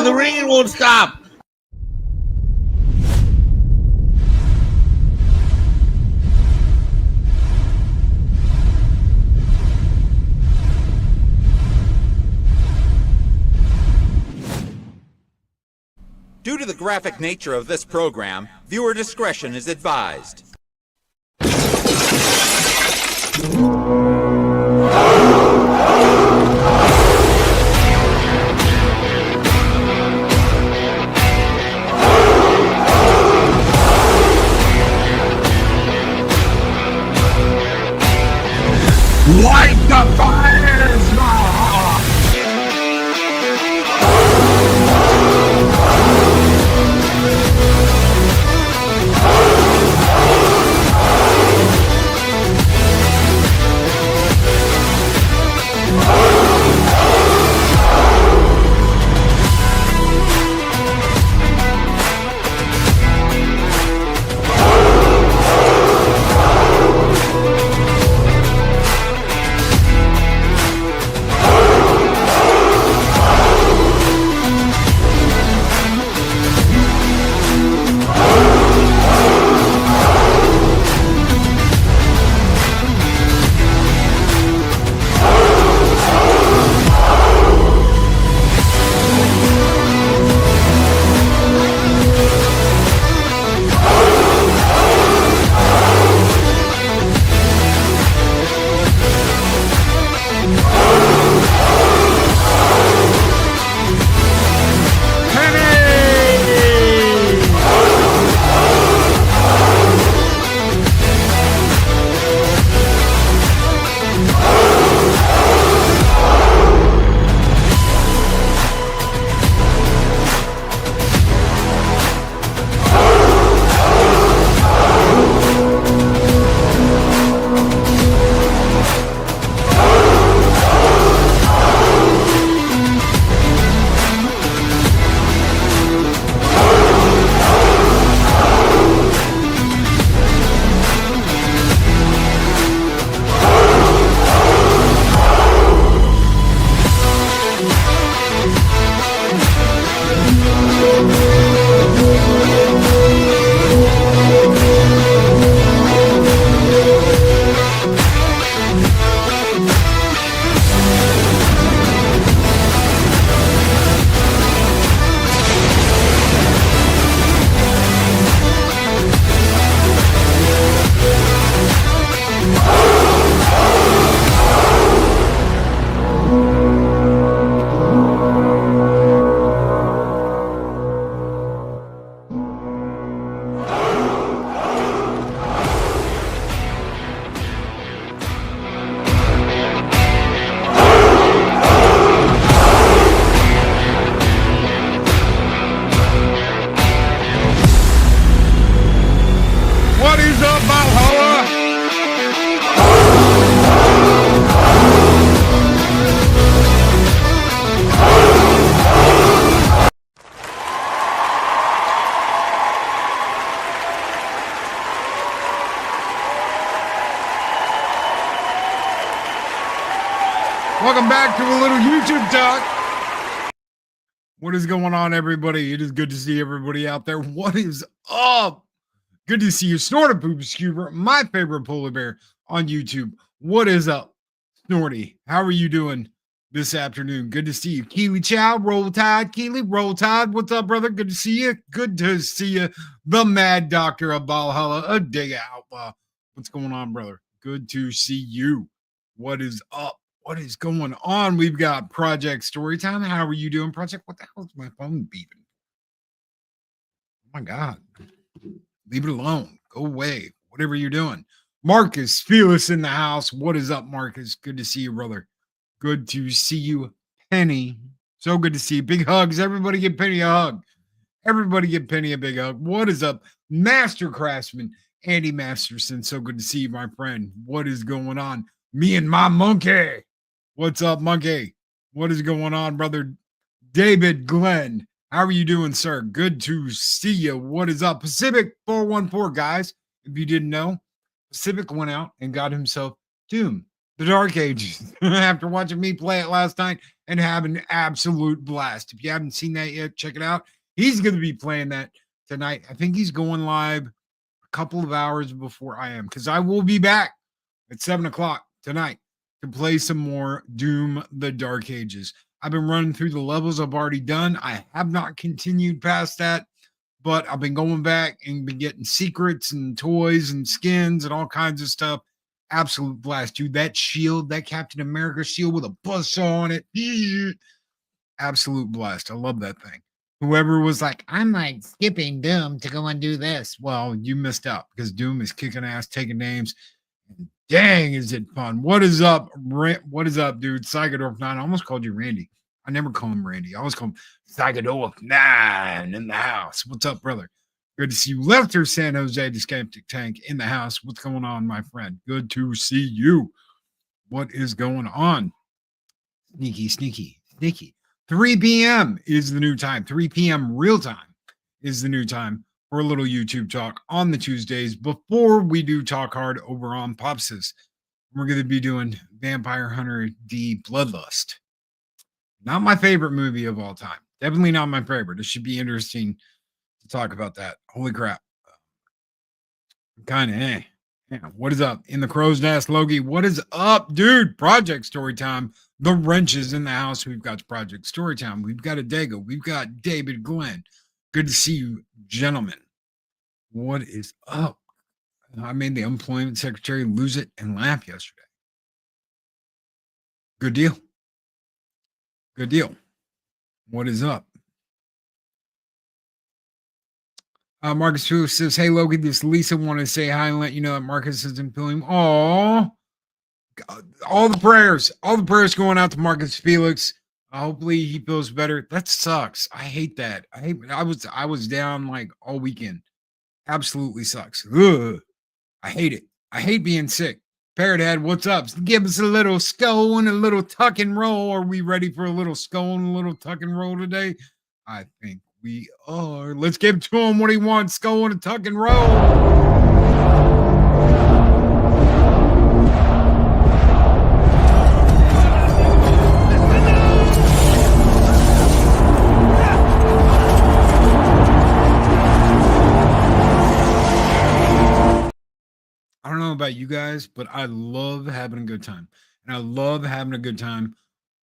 The ringing won't stop. Due to the graphic nature of this program, viewer discretion is advised. Light the fires! Welcome back to a little YouTube talk. What is going on, everybody? It is good to see everybody out there. What is up? Good to see you, Snorty Poop Scuba, my favorite polar bear on YouTube. What is up, Snorty? How are you doing this afternoon? Good to see you. Keely Chow, Roll Tide. Keely, Roll Tide. What's up, brother? Good to see you. Good to see you. The Mad Doctor of Valhalla, a dig outlaw. What's going on, brother? Good to see you. What is up? What is going on? We've got Project Storytime. How are you doing, Project? What the hell is my phone beeping? Oh my God. Leave it alone. Go away. Whatever you're doing. Marcus Fearless in the house. What is up, Marcus? Good to see you, brother. Good to see you, Penny. So good to see you. Big hugs. Everybody give Penny a hug. Everybody give Penny a big hug. What is up, Master Craftsman Andy Masterson? So good to see you, my friend. What is going on? Me and my monkey. What's up, monkey? What is going on, brother? David Glenn. How are you doing, sir? Good to see you. What is up? Pacific 414, guys. If you didn't know, Pacific went out and got himself Doom, the Dark Ages, after watching me play it last night and having an absolute blast. If you haven't seen that yet, check it out. He's going to be playing that tonight. I think he's going live a couple of hours before I am, because I will be back at 7 o'clock tonight to play some more Doom, the Dark Ages. I've been running through the levels I've already done. I have not continued past that, but I've been going back and been getting secrets and toys and skins and all kinds of stuff. Absolute blast, dude. That shield, that Captain America shield with a buzzsaw on it. Absolute blast. I love that thing. Whoever was like, I'm like skipping Doom to go and do this. Well, you missed out, because Doom is kicking ass, taking names. Dang, is it fun? What is up? What is up, dude? Psychodorf 9. I almost called you Randy. I never call him Randy. I always call him Psychodorf 9 in the house. What's up, brother? Good to see you. Lefter San Jose, the Skeptic Tank in the house. What's going on, my friend? Good to see you. What is going on? Sneaky, sneaky, sneaky. 3 p.m. is the new time. 3 p.m. real time is the new time for a little YouTube talk on the Tuesdays before we do Talk Hard over on Popsis. We're going to be doing Vampire Hunter D Bloodlust. Not my favorite movie of all time. Definitely not my favorite. It should be interesting to talk about that. Holy crap. Kind of, Yeah, what is up? In the crow's nest, Logie. What is up, dude? Project Storytime. The wrench is in the house. We've got Project Storytime. We've got Adego. We've got David Glenn. Good to see you, gentlemen. What is up? I made the employment secretary lose it and laugh yesterday. Good deal. Good deal. What is up? Marcus Felix says, hey, Logie, this Lisa wanted to say hi and let you know that Marcus isn't feeling. Oh, all the prayers going out to Marcus Felix. Hopefully he feels better. That sucks. I hate that. I was down like all weekend. Absolutely sucks. Ugh. I hate it. I hate being sick. Parrot Head, what's up? Give us a little scone, a little tuck and roll. Are we ready for a little scone, a little tuck and roll today? I think we are. Let's give to him what he wants. Scone and tuck and roll. I don't know about you guys, but I love having a good time. And I love having a good time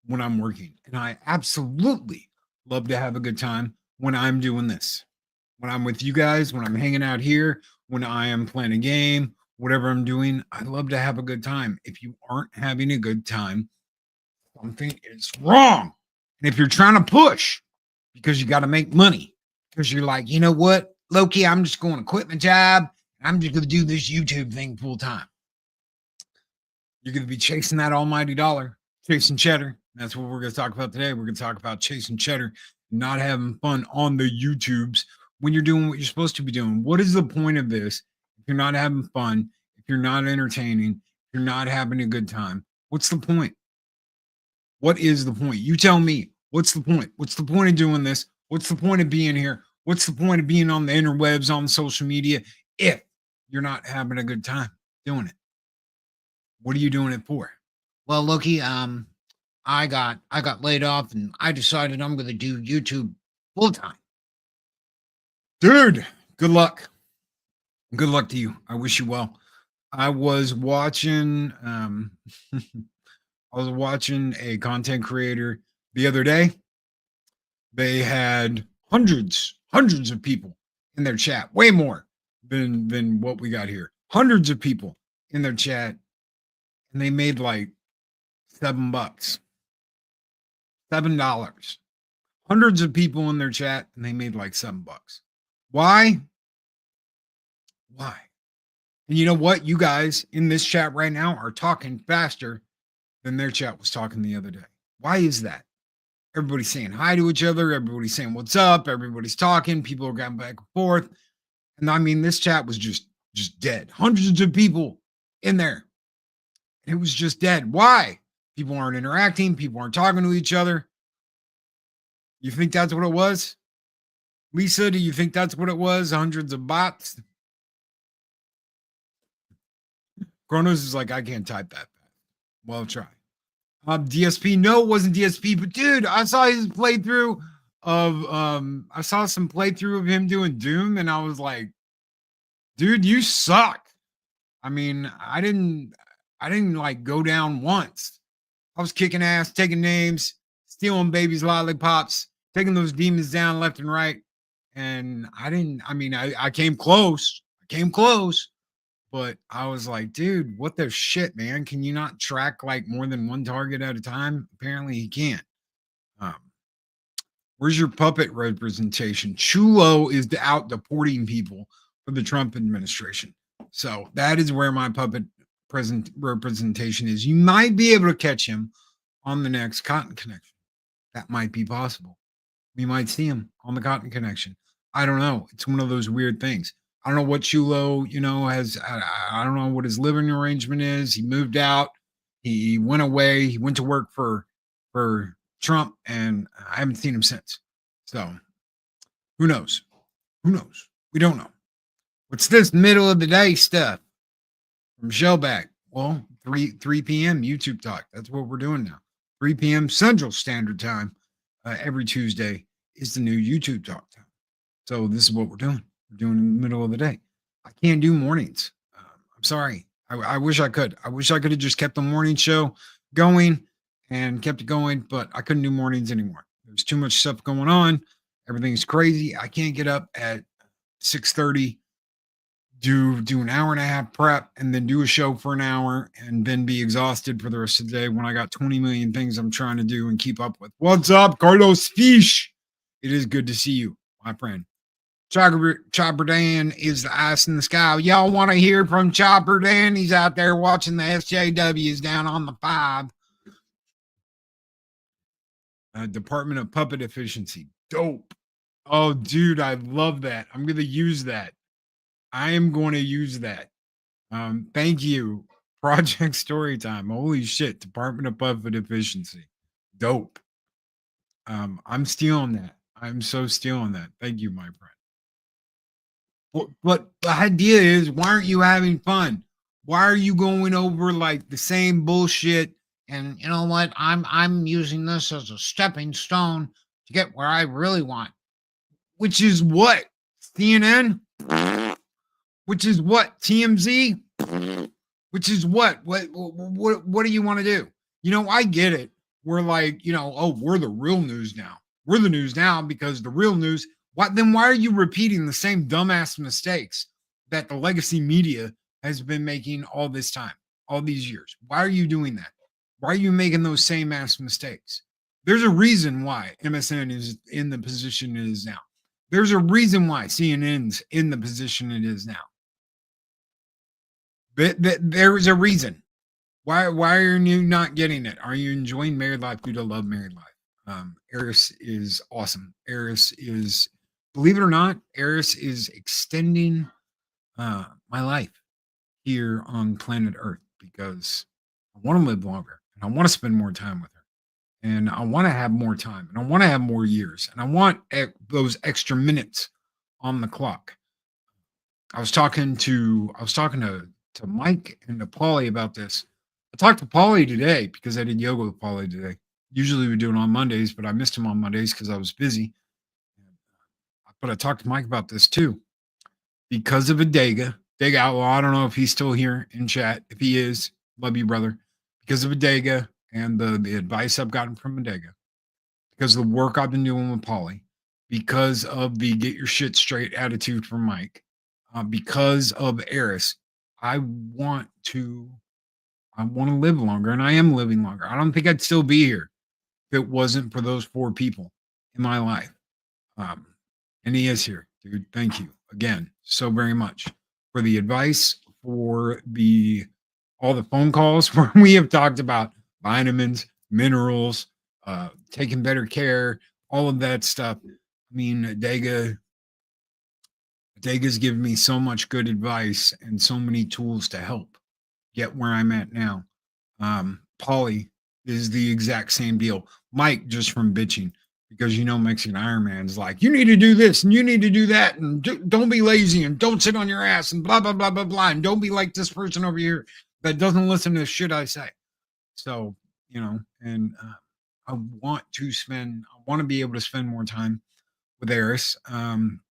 when I'm working. And I absolutely love to have a good time when I'm doing this. When I'm with you guys, when I'm hanging out here, when I am playing a game, whatever I'm doing, I love to have a good time. If you aren't having a good time, something is wrong. And if you're trying to push because you got to make money, because you're like, you know what, Loki, I'm just going to quit my job. I'm just going to do this YouTube thing full time. You're going to be chasing that almighty dollar, chasing cheddar. That's what we're going to talk about today. We're going to talk about chasing cheddar, not having fun on the YouTubes when you're doing what you're supposed to be doing. What is the point of this if you're not having fun, if you're not entertaining, if you're not having a good time? What's the point? What is the point? You tell me. What's the point? What's the point of doing this? What's the point of being here? What's the point of being on the interwebs, on social media, if you're not having a good time doing it? What are you doing it for? Well, Loki, I got laid off and I decided I'm going to do YouTube full time. Dude, good luck. Good luck to you. I wish you well. I was watching I was watching a content creator the other day. They had hundreds of people in their chat, way more than what we got here. Hundreds of people in their chat, and they made like $7. $7. Hundreds of people in their chat, and they made like $7. Why? Why? And you know what? You guys in this chat right now are talking faster than their chat was talking the other day. Why is that? Everybody's saying hi to each other. Everybody's saying what's up. Everybody's talking. People are going back and forth. And I mean, this chat was just dead. Hundreds of people in there. It was just dead. Why? People aren't interacting. People aren't talking to each other. You think that's what it was? Lisa, do you think that's what it was? Hundreds of bots? Kronos is like, I can't type that fast. Well, try. DSP, no, it wasn't DSP, but dude, I saw his playthrough of I saw some playthrough of him doing Doom, and I was like, dude, you suck. I mean, I didn't like go down once. I was kicking ass, taking names, stealing babies' lollipops, taking those demons down left and right. And I came close. But I was like, dude, what the shit, man? Can you not track like more than one target at a time? Apparently he can't. Where's your puppet representation? Chulo is out deporting people for the Trump administration. So that is where my puppet representation is. You might be able to catch him on the next Cotton Connection. That might be possible. We might see him on the Cotton Connection. I don't know. It's one of those weird things. I don't know what Chulo, has. I don't know what his living arrangement is. He moved out. He went away. He went to work for Trump, and I haven't seen him since. So who knows? Who knows? We don't know. What's this middle of the day stuff from Shellback? Well, 3 p.m. YouTube Talk. That's what we're doing now. 3 p.m. Central Standard Time every Tuesday is the new YouTube Talk time. So this is what we're doing. We're doing in the middle of the day. I can't do mornings. I'm sorry. I wish I could. I wish I could have just kept the morning show going and kept it going, but I couldn't do mornings anymore. There's too much stuff going on. Everything's crazy. I can't get up at 6:30, do an hour and a half prep, and then do a show for an hour, and then be exhausted for the rest of the day when I got 20 million things I'm trying to do and keep up with. What's up, Carlos Fish? It is good to see you, my friend. Chopper Dan is the ice in the sky. Y'all want to hear from Chopper Dan? He's out there watching the SJWs down on the 5. Department of Puppet Efficiency. Dope. Oh, dude, I love that. I'm going to use that. I am going to use that. Thank you. Project Storytime. Holy shit. Department of Puppet Efficiency. Dope. I'm stealing that. I'm so stealing that. Thank you, my friend. But the idea is, why aren't you having fun? Why are you going over like the same bullshit? And you know what? I'm using this as a stepping stone to get where I really want, which is what? CNN? Which is what? TMZ? Which is what? What do you want to do? I get it. We're like, we're the real news now. We're the news now because the real news. Why are you repeating the same dumbass mistakes that the legacy media has been making all this time, all these years? Why are you doing that? Why are you making those same ass mistakes? There's a reason why MSN is in the position it is now. There's a reason why CNN's in the position it is now. There is a reason. Why are you not getting it? Are you enjoying married life? Dude, I love married life. Eris is awesome. Eris is, believe it or not, Eris is extending my life here on planet Earth because I want to live longer and I want to spend more time with her and I want to have more time and I want to have more years and I want those extra minutes on the clock. I was talking to Mike and to Paulie about this. I talked to Paulie today because I did yoga with Paulie today. Usually we do it on Mondays, but I missed him on Mondays because I was busy. But I talked to Mike about this too. Because of Adega, Dega Outlaw, I don't know if he's still here in chat. If he is, love you, brother. Because of Adega and the advice I've gotten from Adega, because of the work I've been doing with Polly, because of the get your shit straight attitude from Mike, because of Eris, I want to live longer, and I am living longer. I don't think I'd still be here if it wasn't for those 4 people in my life. And he is here, dude. Thank you again so very much for the advice, for all the phone calls where we have talked about vitamins, minerals, taking better care, all of that stuff. I mean, Dega's given me so much good advice and so many tools to help get where I'm at now. Polly is the exact same deal. Mike, just from bitching, because Mexican Iron Man's like, you need to do this and you need to do that, and don't be lazy and don't sit on your ass and blah blah blah blah blah, and don't be like this person over here that doesn't listen to the shit I say. So and I want to be able to spend more time with Eris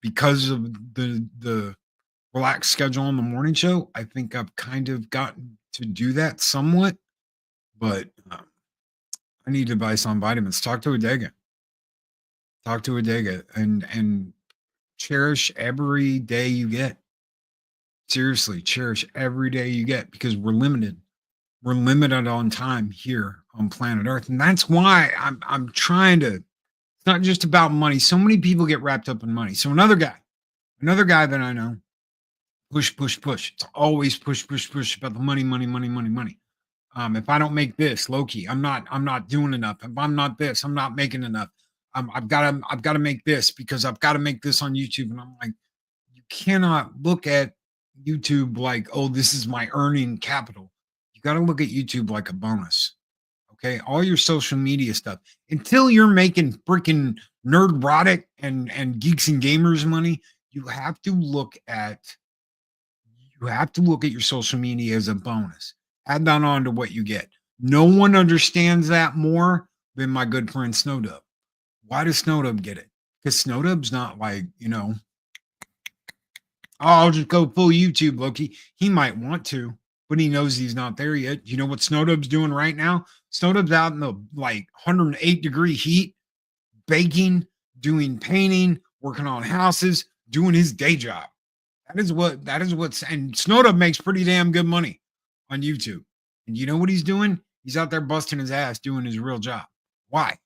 because of the relaxed schedule on the morning show. I think I've kind of gotten to do that somewhat, but I need advice on vitamins. Talk to Adega. And cherish every day you get. Seriously, cherish every day you get, because we're limited. We're limited on time here on planet Earth. And that's why I'm trying to, it's not just about money. So many people get wrapped up in money. So another guy that I know, push. It's always push about the money. If I don't make this, low-key, I'm not doing enough. If I'm not this, I'm not making enough. I've got to make this because I've got to make this on YouTube. And I'm like, you cannot look at YouTube like, oh, this is my earning capital. You got to look at YouTube like a bonus. Okay. All your social media stuff, until you're making freaking nerdrotic and geeks and gamers money, you have to look at your social media as a bonus. Add that on to what you get. No one understands that more than my good friend Snowdub. Why does Snowdub get it? Because Snowdub's not like, oh, I'll just go full YouTube, Loki. He might want to, but he knows he's not there yet. You know what Snowdub's doing right now? Snowdub's out in the 108-degree heat, baking, doing painting, working on houses, doing his day job. And Snowdub makes pretty damn good money on YouTube. And you know what he's doing? He's out there busting his ass doing his real job. Why?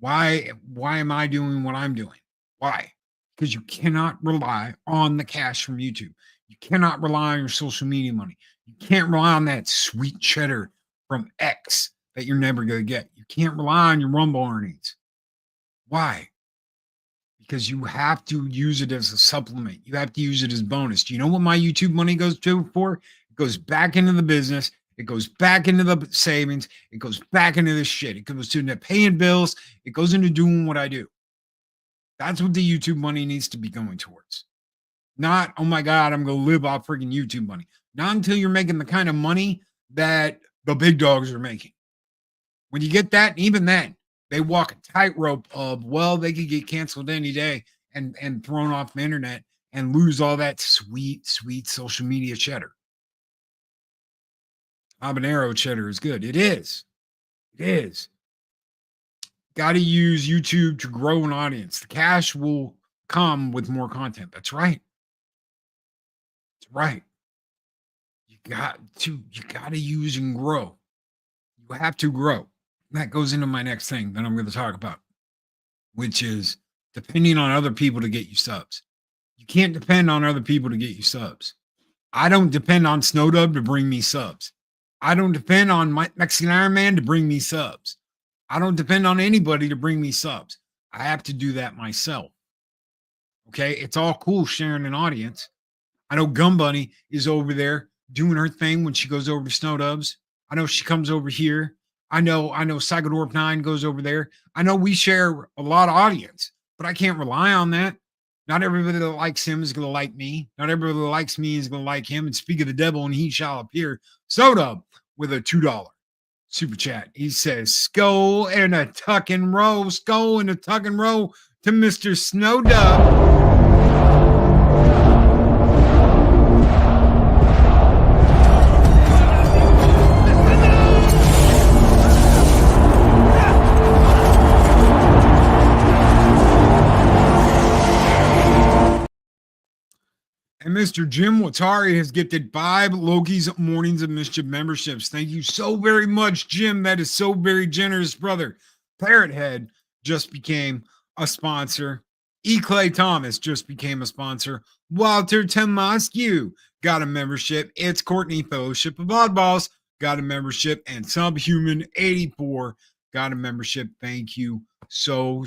Why am I doing what I'm doing? Why? Because you cannot rely on the cash from YouTube. You cannot rely on your social media money. You can't rely on that sweet cheddar from X that you're never going to get. You can't rely on your Rumble earnings. Why? Because you have to use it as a supplement. You have to use it as bonus. Do you know what my YouTube money goes for? It goes back into the business. It goes back into the savings. It goes back into this shit. It goes into paying bills. It goes into doing what I do. That's what the YouTube money needs to be going towards. Not, oh my God, I'm going to live off freaking YouTube money. Not until you're making the kind of money that the big dogs are making. When you get that, even then, they walk a tightrope of, well, they could get canceled any day and thrown off the internet and lose all that sweet social media cheddar. Habanero cheddar is good. It is. Got to use YouTube to grow an audience. The cash will come with more content. That's right. You got to use and grow. You have to grow. That goes into my next thing that I'm going to talk about, which is depending on other people to get you subs. You can't depend on other people to get you subs. I don't depend on Snowdub to bring me subs. I don't depend on Mexican Iron Man to bring me subs. I don't depend on anybody to bring me subs. I have to do that myself. Okay? It's all cool sharing an audience. I know Gum Bunny is over there doing her thing when she goes over to Snowdubs. I know she comes over here. I know Psychodorp 9 goes over there. I know we share a lot of audience, but I can't rely on that. Not everybody that likes him is going to like me. Not everybody that likes me is going to like him. And speak of the devil, and he shall appear. Snowdub with a $2. super chat. He says, skull and a tuck and roll, skull and a tuck and roll to Mr. Snowdub. And Mr. Jim Watari has gifted 5 Loki's Mornings of Mischief memberships. Thank you so very much, Jim. That is so very generous, brother. Parrot Head just became a sponsor. E. Clay Thomas just became a sponsor. Walter Tomascu got a membership. It's Courtney Fellowship of Oddballs got a membership. And Subhuman 84 got a membership. Thank you so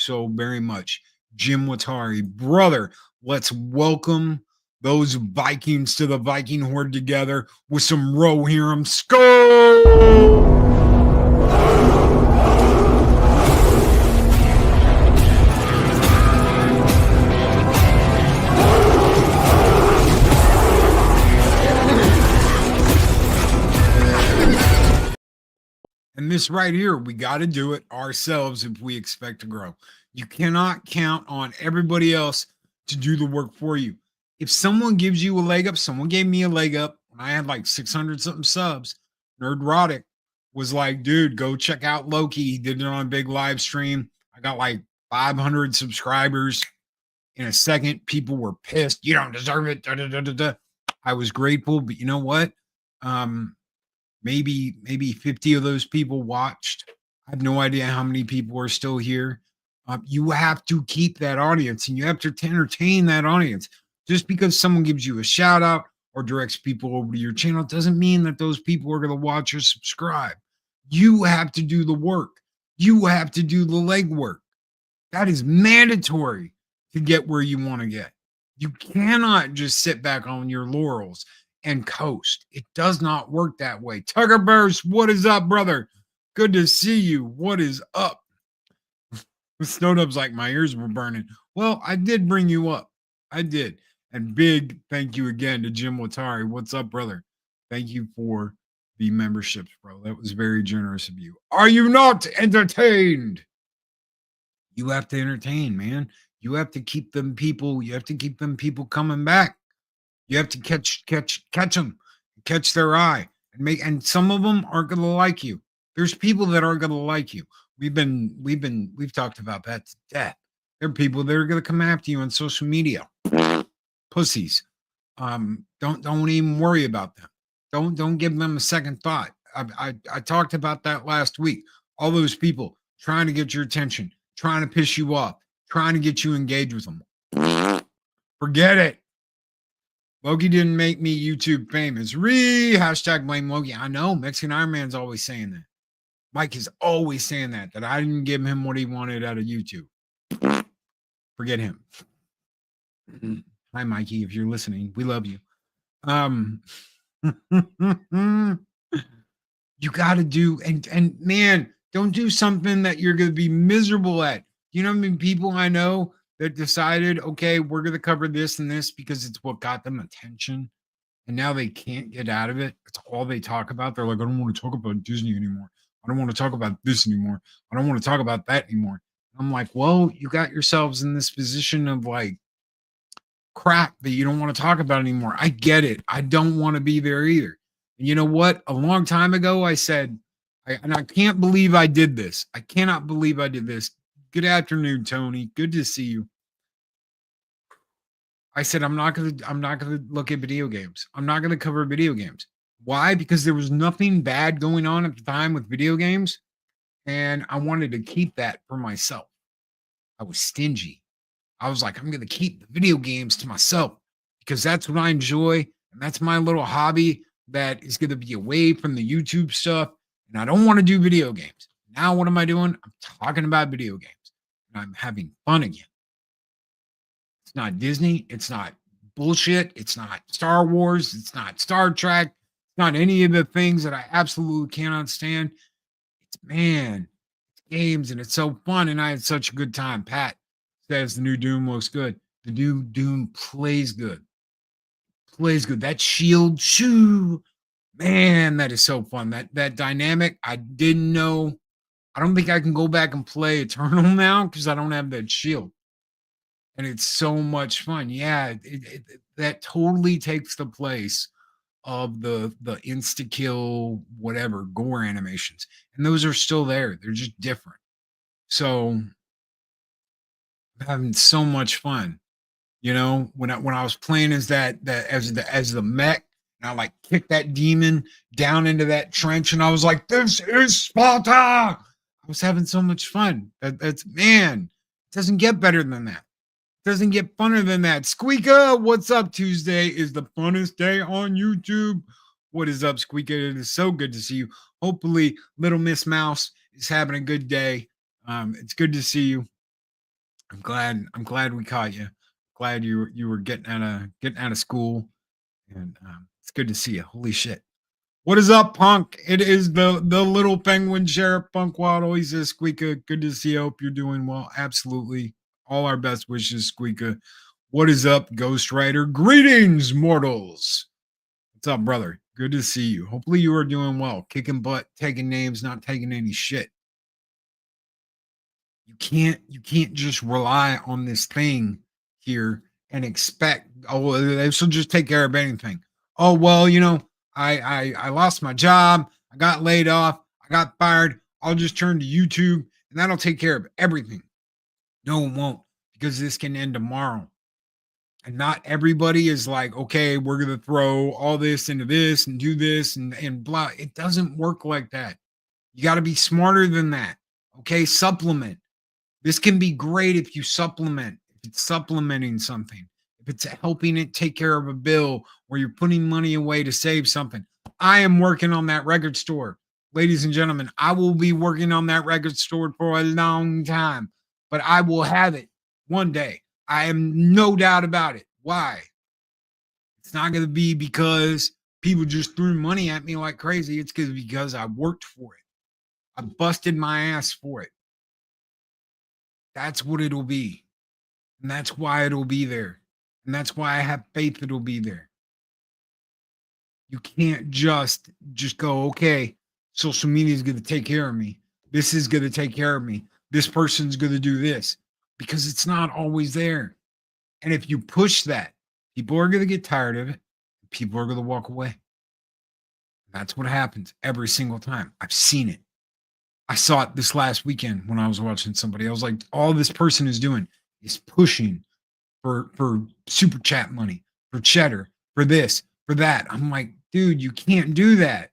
very much, Jim Watari. Brother, let's welcome those Vikings to the Viking horde together with some Rohirrim skull. And this right here, we got to do it ourselves if we expect to grow. You cannot count on everybody else to do the work for you. If someone gives you a leg up, someone gave me a leg up when I had like 600 something subs. Nerdrotic was like, dude, go check out Loki. He did it on a big live stream. I got like 500 subscribers in a second. People were pissed. You don't deserve it. Da, da, da, da, da. I was grateful, but you know what? Maybe 50 of those people watched. I have no idea how many people are still here. You have to keep that audience and you have to entertain that audience. Just because someone gives you a shout out or directs people over to your channel doesn't mean that those people are going to watch or subscribe. You have to do the work. You have to do the legwork. That is mandatory to get where you want to get. You cannot just sit back on your laurels and coast. It does not work that way. Tugger Burst, what is up, brother? Good to see you. What is up? Snowdub's like, my ears were burning. Well, I did bring you up. I did. And big thank you again to Jim Watari. What's up, brother? Thank you for the memberships, bro. That was very generous of you. Are you not entertained? You have to entertain, man. You have to keep them people. You have to keep them people coming back. You have to catch them, catch their eye, and some of them aren't going to like you. There's people that aren't going to like you. We've talked about that to death. There are people that are going to come after you on social media. Pussies. Don't even worry about them. Don't give them a second thought. I talked about that last week. All those people trying to get your attention, trying to piss you off, trying to get you engaged with them. Forget it. Loki didn't make me YouTube famous. Hashtag blame Loki. I know Mexican Iron Man's always saying that. Mike is always saying that I didn't give him what he wanted out of YouTube. Forget him. Hi, Mikey, if you're listening, we love you. You got to do, and man, don't do something that you're going to be miserable at. You know how many people I know that decided, okay, we're going to cover this and this because it's what got them attention. And now they can't get out of it. It's all they talk about. They're like, I don't want to talk about Disney anymore. I don't want to talk about this anymore. I don't want to talk about that anymore. I'm like, well, you got yourselves in this position of like crap that you don't want to talk about anymore. I get it. I don't want to be there either. And you know what? A long time ago, I said, and I can't believe I did this. I cannot believe I did this. Good afternoon, Tony. Good to see you. I said, I'm not gonna look at video games. I'm not gonna cover video games. Why? Because there was nothing bad going on at the time with video games. And I wanted to keep that for myself. I was stingy. I was like, I'm going to keep the video games to myself because that's what I enjoy. And that's my little hobby that is going to be away from the YouTube stuff. And I don't want to do video games. Now, what am I doing? I'm talking about video games. And I'm having fun again. It's not Disney. It's not bullshit. It's not Star Wars. It's not Star Trek. It's not any of the things that I absolutely cannot stand. It's games, and it's so fun. And I had such a good time. Pat says the new Doom looks good. The new Doom plays good. Plays good. That shield shoe, Man, that is so fun. That dynamic, I didn't know. I don't think I can go back and play Eternal now because I don't have that shield. And it's so much fun. Yeah, that totally takes the place of the insta kill, whatever, gore animations. And those are still there. They're just different. So I'm having so much fun. You know, when I was playing as that as the mech, and I like kicked that demon down into that trench, and I was like, "This is Sparta!" I was having so much fun. That's man, it doesn't get better than that. It doesn't get funner than that. Squeaka, what's up? Tuesday is the funnest day on YouTube. What is up, Squeaka? It is so good to see you. Hopefully, Little Miss Mouse is having a good day. It's good to see you. I'm glad we caught you. Glad you were getting out of school, and it's good to see you. Holy shit! What is up, Punk? It is the little penguin sheriff Punk Waddle. He says, Squeaka, good to see you. Hope you're doing well. Absolutely, all our best wishes, Squeaka. What is up, Ghost Rider? Greetings, mortals. What's up, brother? Good to see you. Hopefully, you are doing well. Kicking butt, taking names, not taking any shit. You can't just rely on this thing here and expect, oh well, this will just take care of anything. Oh well, I lost my job, I got laid off, I got fired, I'll just turn to YouTube and that'll take care of everything. No, it won't, because this can end tomorrow. And not everybody is like, okay, we're gonna throw all this into this and do this and blah. It doesn't work like that. You got to be smarter than that. Okay, supplement. This can be great if you supplement, if it's supplementing something, if it's helping it take care of a bill, or you're putting money away to save something. I am working on that record store. Ladies and gentlemen, I will be working on that record store for a long time, but I will have it one day. I am no doubt about it. Why? It's not going to be because people just threw money at me like crazy. It's because I worked for it. I busted my ass for it. That's what it'll be. And that's why it'll be there. And that's why I have faith it'll be there. You can't just go, okay, social media is going to take care of me. This is going to take care of me. This person's going to do this, because it's not always there. And if you push that, people are going to get tired of it. People are going to walk away. That's what happens every single time. I've seen it. I saw it this last weekend when I was watching somebody. I was like, all this person is doing is pushing for super chat money, for cheddar, for this, for that. I'm like, dude, you can't do that.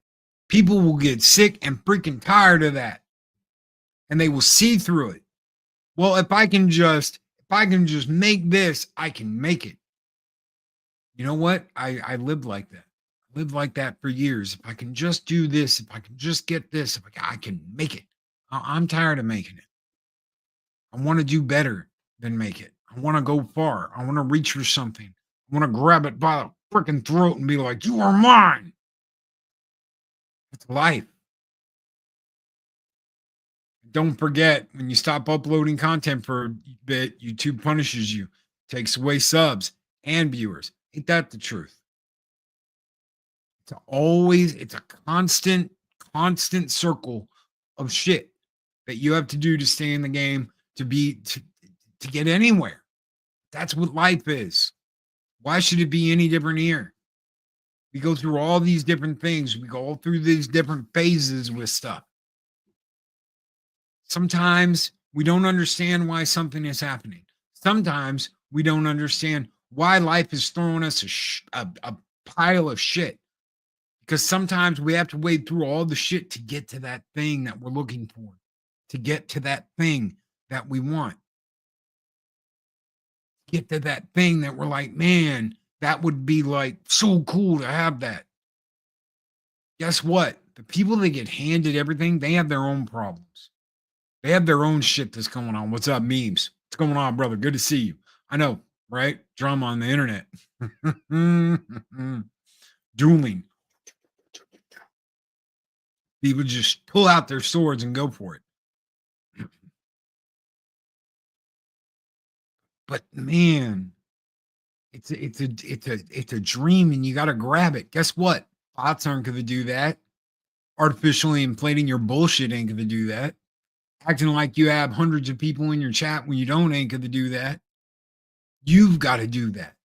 People will get sick and freaking tired of that. And they will see through it. Well, if I can just make this, I can make it. You know what? I lived like that. I lived like that for years. If I can just do this, if I can just get this, if I can make it. I'm tired of making it. I want to do better than make it. I want to go far. I want to reach for something. I want to grab it by the freaking throat and be like, you are mine. It's life. Don't forget, when you stop uploading content for a bit, YouTube punishes you, takes away subs and viewers. Ain't that the truth? It's a constant circle of shit that you have to do to stay in the game, to get anywhere. That's what life is. Why should it be any different here? We go through all these different things. We go through these different phases with stuff. Sometimes we don't understand why something is happening. Sometimes we don't understand why life is throwing us a pile of shit. Because sometimes we have to wade through all the shit to get to that thing that we're looking for, to get to that thing that we want. Get to that thing that we're like, man, that would be like so cool to have that. Guess what? The people that get handed everything, they have their own problems. They have their own shit that's going on. What's up, memes? What's going on, brother? Good to see you. I know, right? Drama on the internet. Dueling. People just pull out their swords and go for it. But man, it's a dream, and you got to grab it. Guess what? Bots aren't going to do that. Artificially inflating your bullshit ain't going to do that. Acting like you have hundreds of people in your chat when you don't ain't going to do that. You've got to do that.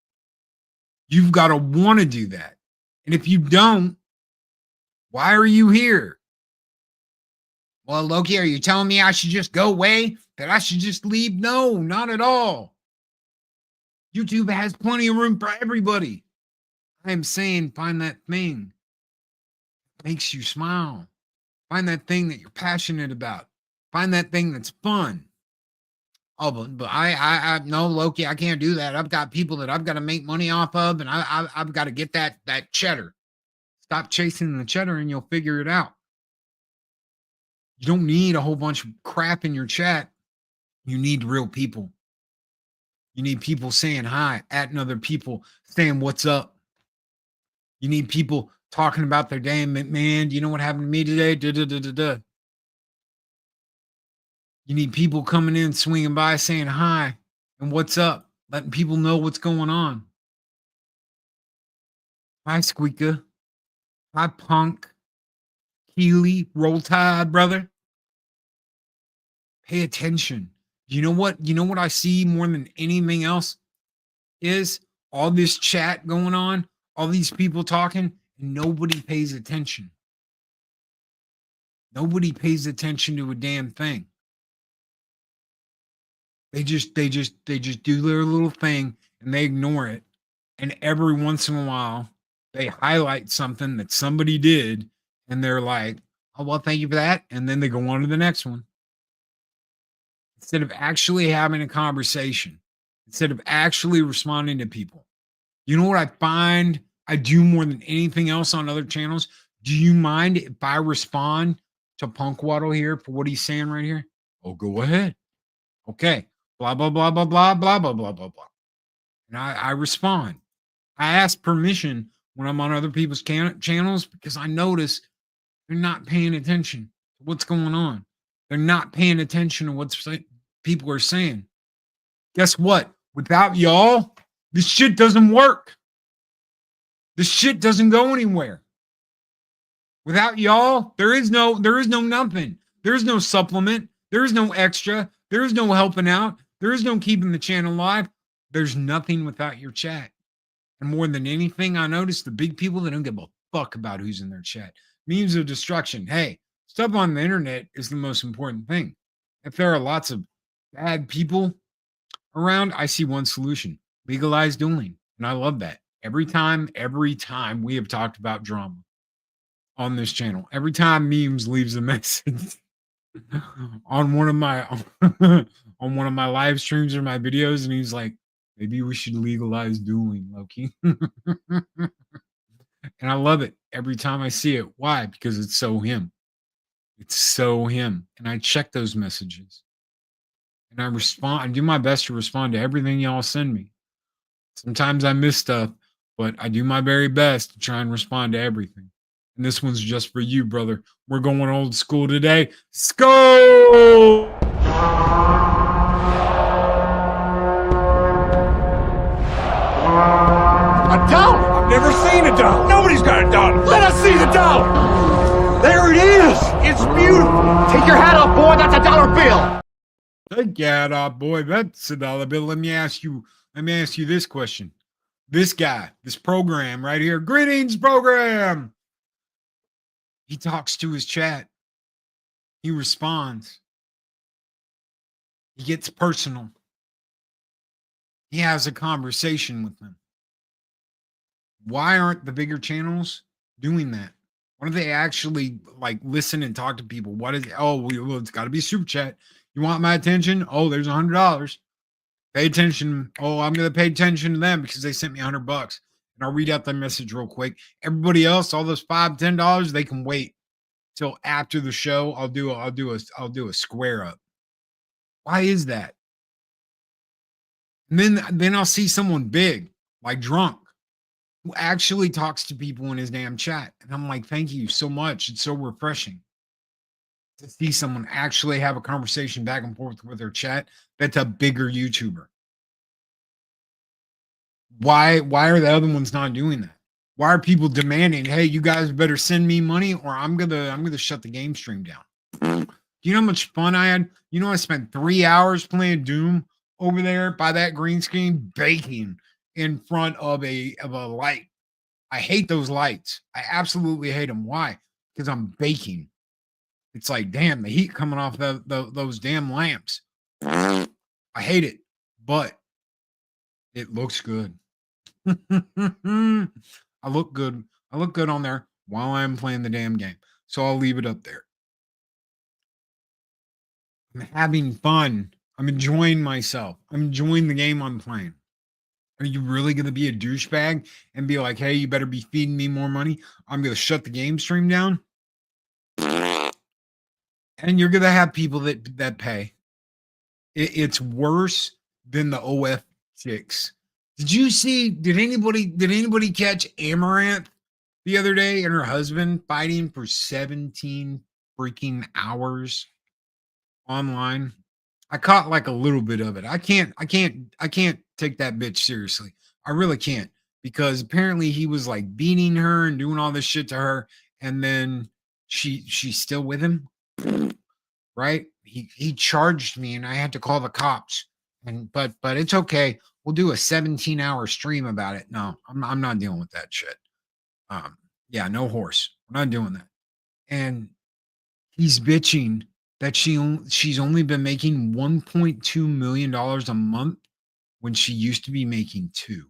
You've got to want to do that. And if you don't, why are you here? Well, Loki, are you telling me I should just go away? That I should just leave? No, not at all. YouTube has plenty of room for everybody. I am saying find that thing that makes you smile. Find that thing that you're passionate about. Find that thing that's fun. Oh, but I no, Loki, I can't do that. I've got people that I've got to make money off of, and I've got to get that cheddar. Stop chasing the cheddar, and you'll figure it out. You don't need a whole bunch of crap in your chat. You need real people. You need people saying hi, atting other people, saying what's up. You need people talking about their day. Man, you know what happened to me today? You need people coming in, swinging by, saying hi and what's up, letting people know what's going on. Hi, Squeaker. Hi, Punk. Keely, Roll Tide, brother. Pay attention. You know what? You know what I see more than anything else is all this chat going on, all these people talking, and nobody pays attention. Nobody pays attention to a damn thing. They just do their little thing and they ignore it. And every once in a while, they highlight something that somebody did, and they're like, "Oh, well, thank you for that." And then they go on to the next one. Instead of actually having a conversation, instead of actually responding to people. You know what I find I do more than anything else on other channels? Do you mind if I respond to Punk Waddle here for what he's saying right here? Oh, go ahead. Okay. Blah, blah, blah, blah, blah, blah, blah, blah, blah, blah. And I respond. I ask permission when I'm on other people's channels because I notice they're not paying attention to what's going on. They're not paying attention to what people are saying. Guess what? Without y'all, this shit doesn't work. This shit doesn't go anywhere. Without y'all, there is no nothing. There is no supplement. There is no extra. There is no helping out. There is no keeping the channel alive. There's nothing without your chat. And more than anything, I notice the big people that don't give a fuck about who's in their chat. Means of destruction. Hey, stuff on the internet is the most important thing. If there are lots of bad people around, I see one solution: legalize dueling. And I love that. Every time we have talked about drama on this channel, every time Memes leaves a message on one of my on one of my live streams or my videos, and he's like, maybe we should legalize dueling, Loki. And I love it every time I see it. Why? Because it's so him. It's so him. And I check those messages. And I respond. I do my best to respond to everything y'all send me. Sometimes I miss stuff, but I do my very best to try and respond to everything. And this one's just for you, brother. We're going old school today. Skull! A dollar? I've never seen a dollar. Nobody's got a dollar. Let us see the dollar. There it is. It's beautiful. Take your hat off, boy. That's a dollar bill. Take your hat off, boy. That's a dollar bill. Let me ask you this question. This guy, this program right here, greetings program. He talks to his chat. He responds. He gets personal. He has a conversation with them. Why aren't the bigger channels doing that? Why don't they actually like listen and talk to people? What is it? Oh, well, it's got to be super chat. You want my attention? Oh, there's $100. Pay attention. Oh, I'm going to pay attention to them because they sent me $100. And I'll read out the message real quick. Everybody else, all those $5, $10, they can wait till after the show. I'll do a square up. Why is that? And then I'll see someone big, like Drunk, who actually talks to people in his damn chat. And I'm like, thank you so much. It's so refreshing to see someone actually have a conversation back and forth with their chat that's a bigger YouTuber. Why are the other ones not doing that? Why are people demanding, hey, you guys better send me money or I'm gonna shut the game stream down? Do you know how much fun I had? You know, I spent 3 hours playing Doom over there by that green screen, baking in front of a light. I hate those lights. I absolutely hate them. Why? Because I'm baking. It's like, damn, the heat coming off those damn lamps. I hate it, but it looks good. I look good. I look good on there while I'm playing the damn game. So I'll leave it up there. I'm having fun. I'm enjoying myself. I'm enjoying the game I'm playing. Are you really going to be a douchebag and be like, hey, you better be feeding me more money? I'm going to shut the game stream down. And you're going to have people that pay. It's worse than the OF chicks. Did anybody catch Amaranth the other day and her husband fighting for 17 freaking hours online? I caught like a little bit of it. I can't take that bitch seriously. I really can't, because apparently he was like beating her and doing all this shit to her, and then she's still with him. Right? He charged me and I had to call the cops. But it's okay. We'll do a 17-hour stream about it. No, I'm not dealing with that shit. Yeah, no horse. We're not doing that. And he's bitching that she's only been making $1.2 million a month when she used to be making $2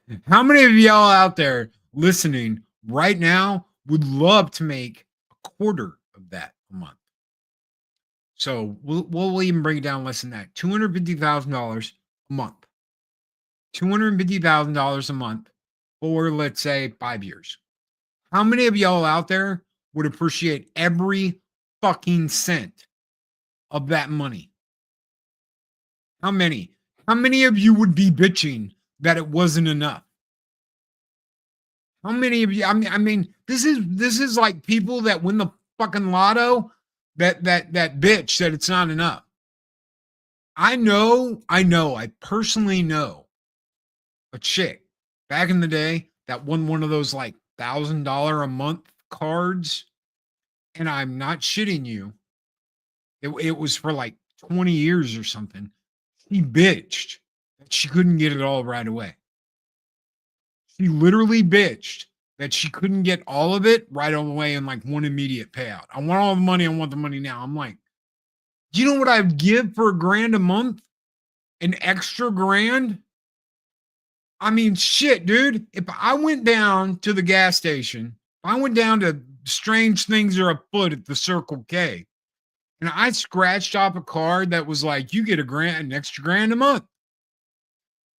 million. How many of y'all out there listening right now would love to make a quarter of that a month? So we'll even bring it down less than that. $250,000 a month. $250,000 a month for, let's say, 5 years. How many of y'all out there would appreciate every fucking cent of that money? How many? How many of you would be bitching that it wasn't enough? How many of you? I mean, this is like people that win the fucking lotto that bitch that it's not enough. I personally know a chick back in the day that won one of those like $1,000 a month cards, and I'm not shitting you. It was for like 20 years or something. She bitched that she couldn't get it all right away. She literally bitched that she couldn't get all of it right away in like one immediate payout. I want all the money. I want the money now. I'm like, do you know what I'd give for $1,000 a month? An extra $1,000? I mean, shit, dude. If I went down to the gas station, if I went down to Strange Things Are Afoot at the Circle K, and I scratched off a card that was like, you get an extra $1,000 a month,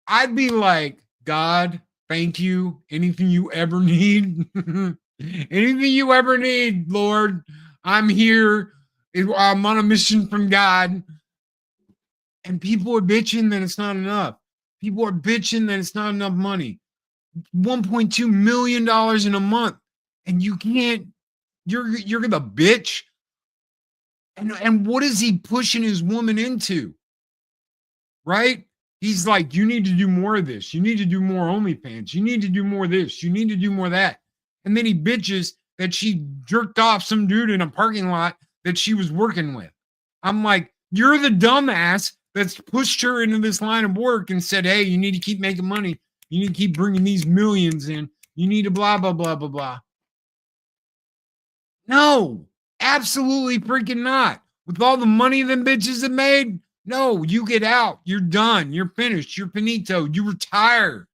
I'd be like, God, thank you. Anything you ever need, anything you ever need, Lord, I'm here. I'm on a mission from God. And people are bitching that it's not enough. People are bitching that it's not enough money. $1.2 million in a month. And you can't, you're gonna bitch. And what is he pushing his woman into? Right? He's like, you need to do more of this. You need to do more OnlyFans. You need to do more of this. You need to do more of that. And then he bitches that she jerked off some dude in a parking lot that she was working with. I'm like, you're the dumbass that's pushed her into this line of work and said, hey, you need to keep making money. You need to keep bringing these millions in. You need to blah, blah, blah, blah, blah. No, absolutely freaking not. With all the money them bitches have made, no, you get out. You're done. You're finished. You're finito. You retire.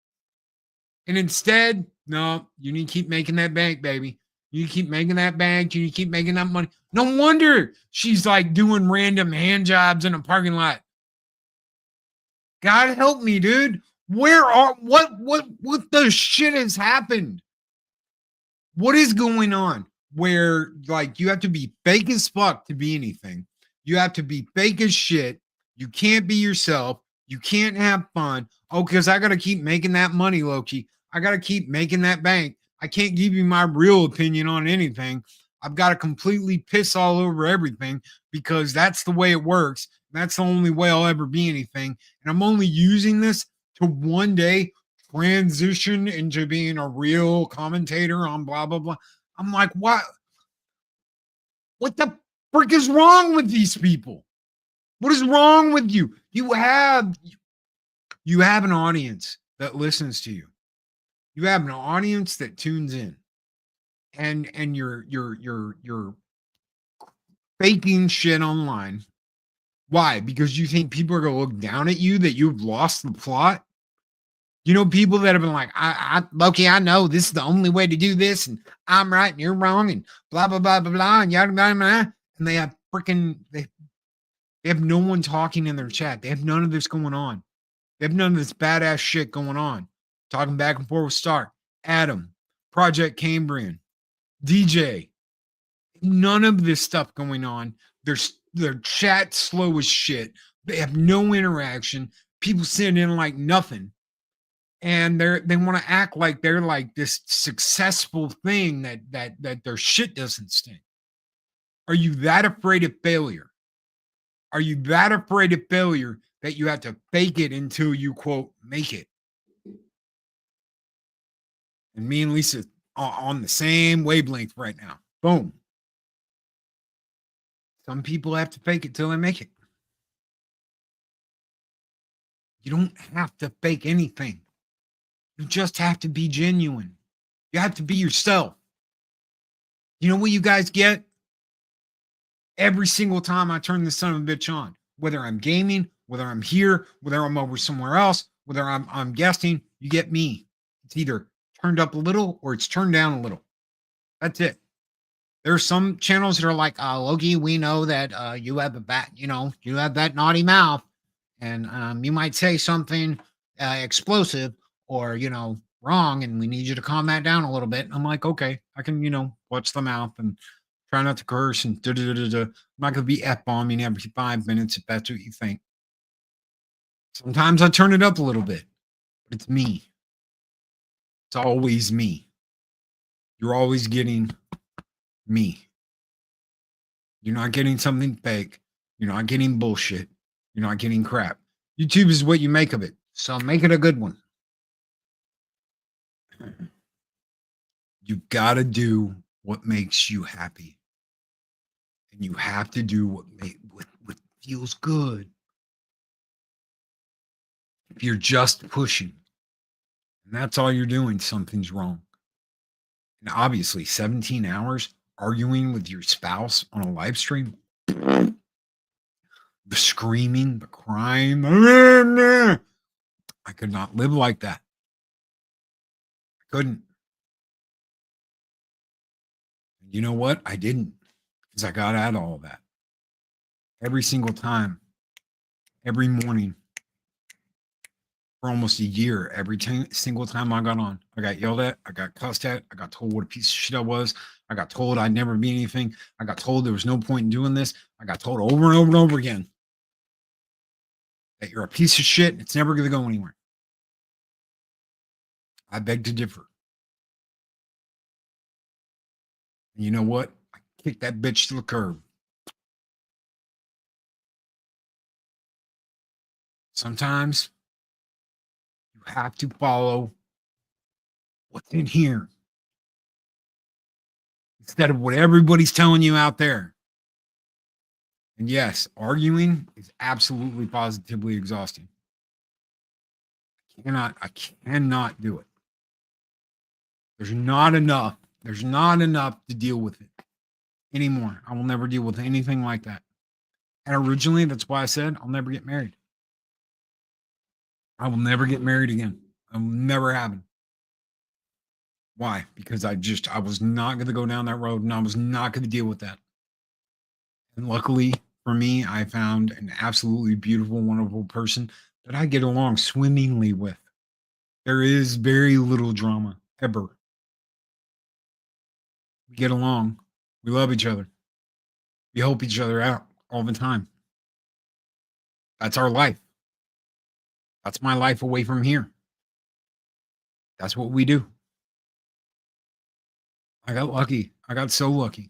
And instead, no, you need to keep making that bank, baby. You keep making that bank. You keep making that money. No wonder she's like doing random hand jobs in a parking lot. God help me, dude. What the shit has happened? What is going on? Where like you have to be fake as fuck to be anything. You have to be fake as shit. You can't be yourself. You can't have fun. Oh, because I got to keep making that money, Loki. I got to keep making that bank. I can't give you my real opinion on anything. I've got to completely piss all over everything because that's the way it works. That's the only way I'll ever be anything. And I'm only using this to one day transition into being a real commentator on blah blah blah. I'm like, what? What the frick is wrong with these people? What is wrong with you? You have an audience that listens to you. You have an audience that tunes in, and you're faking shit online. Why? Because you think people are gonna look down at you that you've lost the plot. You know, people that have been like, Loki, I know this is the only way to do this, and I'm right and you're wrong, and blah blah blah blah blah, and yada blah blah. And they have they have no one talking in their chat. They have none of this going on. They have none of this badass shit going on. Talking back and forth with Stark, Adam, Project Cambrian, DJ. None of this stuff going on. Their chat slow as shit. They have no interaction. People sitting in like nothing. And they want to act like they're like this successful thing that their shit doesn't stink. Are you that afraid of failure? Are you that afraid of failure that you have to fake it until you, quote, make it? And me and Lisa are on the same wavelength right now. Boom. Some people have to fake it till they make it. You don't have to fake anything. You just have to be genuine. You have to be yourself. You know what you guys get? Every single time I turn this son of a bitch on, whether I'm gaming, whether I'm here, whether I'm over somewhere else, whether I'm guesting, you get me. It's either turned up a little or it's turned down a little. That's it. There are some channels that are like, Loki, we know that you have you have that naughty mouth, and you might say something explosive or wrong, and we need you to calm that down a little bit. And I'm like, okay, I can watch the mouth and try not to curse and da da da da. I'm not gonna be F-bombing every 5 minutes if that's what you think. Sometimes I turn it up a little bit, but it's me. It's always me. You're always getting me. You're not getting something fake. You're not getting bullshit. You're not getting crap. YouTube is what you make of it. So make it a good one. You got to do what makes you happy. And you have to do what feels good. If you're just pushing, and that's all you're doing, something's wrong. And obviously, 17 hours arguing with your spouse on a live stream, the screaming, the crying, I could not live like that. I couldn't. You know what? I didn't, because I got out of all that. Every single time, every morning, for almost a year, every single time I got on, I got yelled at, I got cussed at, I got told what a piece of shit I was, I got told I'd never be anything, I got told there was no point in doing this, I got told over and over and over again that you're a piece of shit and it's never going to go anywhere. I beg to differ. And you know what? I kicked that bitch to the curb. Sometimes you have to follow what's in here instead of what everybody's telling you out there. And yes, arguing is absolutely positively exhausting. I cannot do it. There's not enough to deal with it anymore. I will never deal with anything like that. And originally, that's why I said I'll never get married. I will never get married again. I will never happen. Why? Because I was not going to go down that road, and I was not going to deal with that. And luckily for me, I found an absolutely beautiful, wonderful person that I get along swimmingly with. There is very little drama ever. We get along. We love each other. We help each other out all the time. That's our life. That's my life away from here. That's what we do. I got lucky. I got so lucky.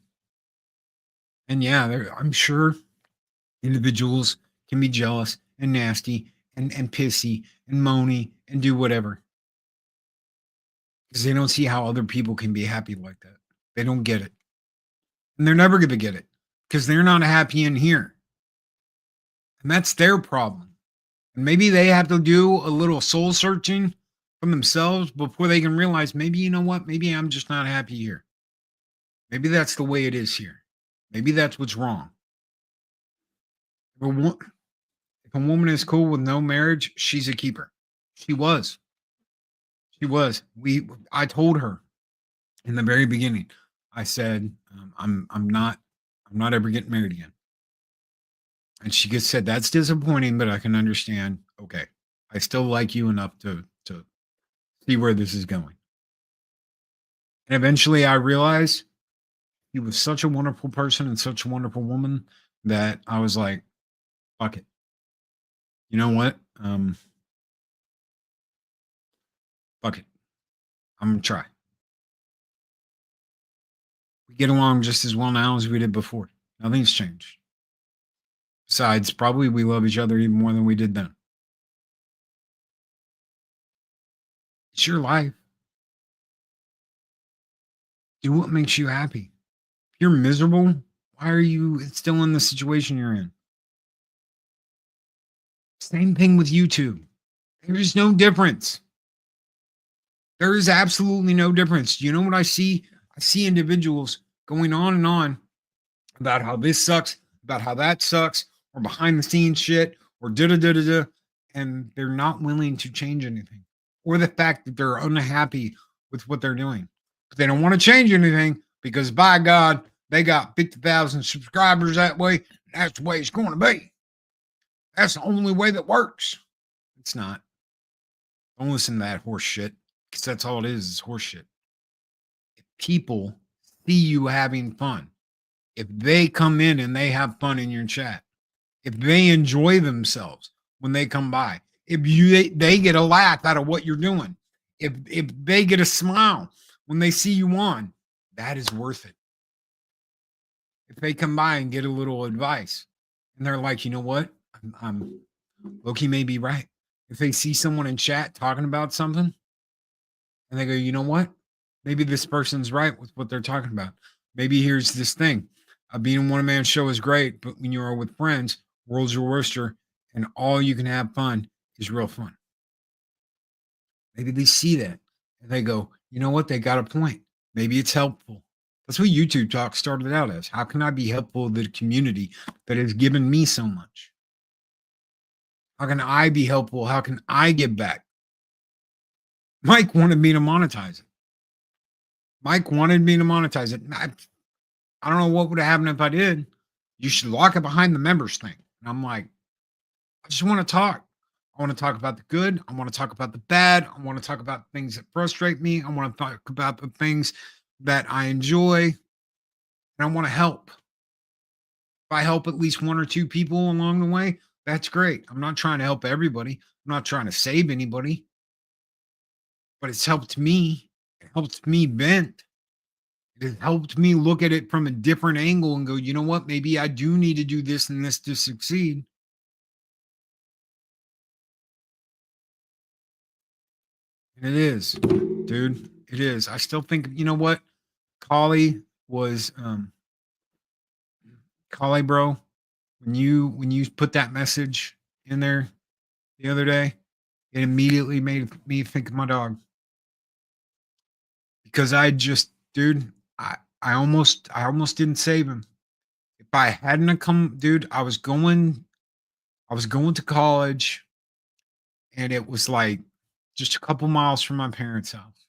And yeah, I'm sure individuals can be jealous and nasty and pissy and moany and do whatever. because they don't see how other people can be happy like that. They don't get it. And they're never going to get it because they're not happy in here. And that's their problem. And maybe they have to do a little soul searching from themselves before they can realize, maybe, you know what? Maybe I'm just not happy here. Maybe that's the way it is here. Maybe that's what's wrong. If a woman is cool with no marriage, she's a keeper. She was. She was. I told her in the very beginning. I said, I'm not ever getting married again. And she just said, that's disappointing, but I can understand. Okay. I still like you enough to see where this is going. And eventually I realized he was such a wonderful person and such a wonderful woman that I was like, fuck it. You know what? Fuck it. I'm going to try. We get along just as well now as we did before. Nothing's changed. Besides, probably we love each other even more than we did then. It's your life. Do what makes you happy. If you're miserable, why are you still in the situation you're in? Same thing with YouTube. There's no difference. There is absolutely no difference. You know what I see? I see individuals going on and on about how this sucks, about how that sucks, or behind the scenes shit, or da-da-da-da-da, and they're not willing to change anything. Or the fact that they're unhappy with what they're doing. But they don't want to change anything because, by God, they got 50,000 subscribers that way. That's the way it's going to be. That's the only way that works. It's not. Don't listen to that horse shit, because that's all it is horse shit. If people see you having fun, if they come in and they have fun in your chat, if they enjoy themselves when they come by, if they get a laugh out of what you're doing, if they get a smile when they see you on, that is worth it. If they come by and get a little advice and they're like, you know what, I'm Loki may be right. If they see someone in chat talking about something and they go, you know what, maybe this person's right with what they're talking about. Maybe here's this thing. Being a one-man show is great, but when you are with friends, world's your worster, and all you can have fun is real fun. Maybe they see that and they go, you know what? They got a point. Maybe it's helpful. That's what YouTube Talk started out as. How can I be helpful to the community that has given me so much? How can I be helpful? How can I give back? Mike wanted me to monetize it. Mike wanted me to monetize it. I don't know what would have happened if I did. You should lock it behind the members thing. And I'm like, I just want to talk. I want to talk about the good. I want to talk about the bad. I want to talk about things that frustrate me. I want to talk about the things that I enjoy. And I want to help. If I help at least one or two people along the way, that's great. I'm not trying to help everybody. I'm not trying to save anybody. But it's helped me. It helped me vent. It has helped me look at it from a different angle and go, you know what? Maybe I do need to do this and this to succeed. And it is, dude. It is. I still think, you know what? Collie was, Collie, bro, when you put that message in there the other day, it immediately made me think of my dog. Because I just, dude, I almost didn't save him. If I hadn't come, dude, I was going to college, and it was like just a couple miles from my parents' house.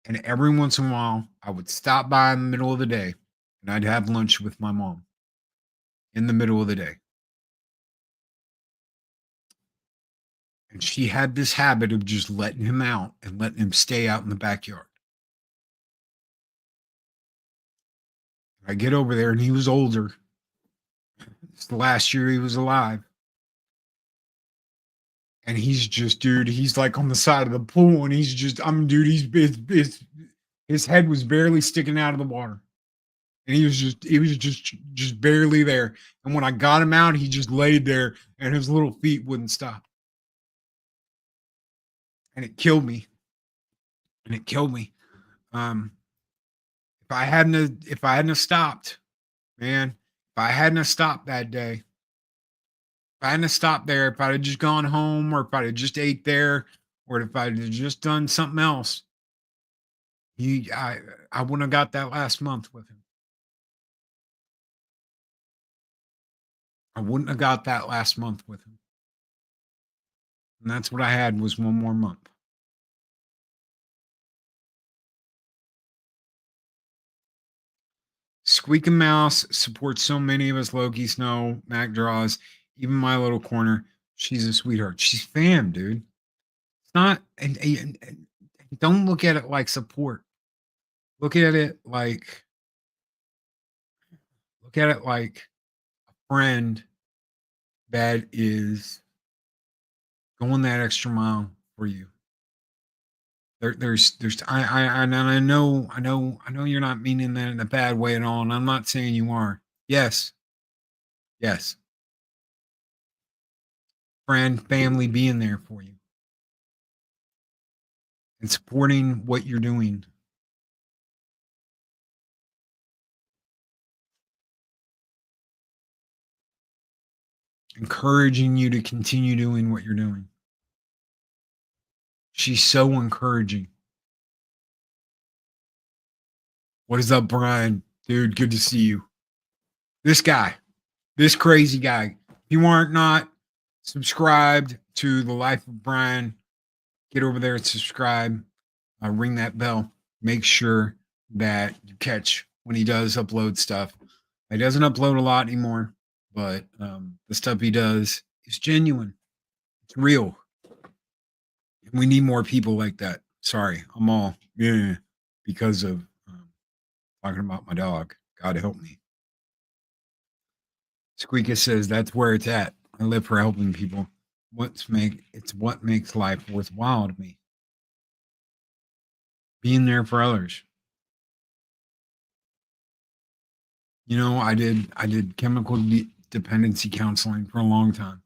And every once in a while, I would stop by in the middle of the day, and I'd have lunch with my mom in the middle of the day. And she had this habit of just letting him out and letting him stay out in the backyard. I get over there, and he was older. It's the last year he was alive. And he's just, dude, he's like on the side of the pool, and he's just, dude, his head was barely sticking out of the water. And he was just barely there. And when I got him out, he just laid there, and his little feet wouldn't stop. And it killed me. and it killed me. If I hadn't have stopped, man, if I hadn't have stopped that day, if I hadn't have stopped there, if I'd have just gone home, or if I'd have just ate there, or if I'd have just done something else, I wouldn't have got that last month with him. I wouldn't have got that last month with him. And that's what I had, was one more month. Squeaking Mouse supports so many of us. Loki, Snow, Mac Draws, even my little corner. She's a sweetheart. She's fam, dude. It's not, and don't look at it like support. Look at it like a friend that is going that extra mile for you. There's I know you're not meaning that in a bad way at all, and I'm not saying you are. Yes. Friend, family being there for you and supporting what you're doing. Encouraging you to continue doing what you're doing. She's so encouraging. What is up, Brian? Dude, good to see you. This guy, this crazy guy. If you aren't not subscribed to The Life of Brian, get over there and subscribe. Ring that bell. Make sure that you catch when he does upload stuff. He doesn't upload a lot anymore, but the stuff he does is genuine. It's real. We need more people like that. Sorry, I'm all because of talking about my dog. God help me. Squeaker says that's where it's at. I live for helping people. It's what makes life worthwhile to me. Being there for others. You know, I did chemical dependency counseling for a long time.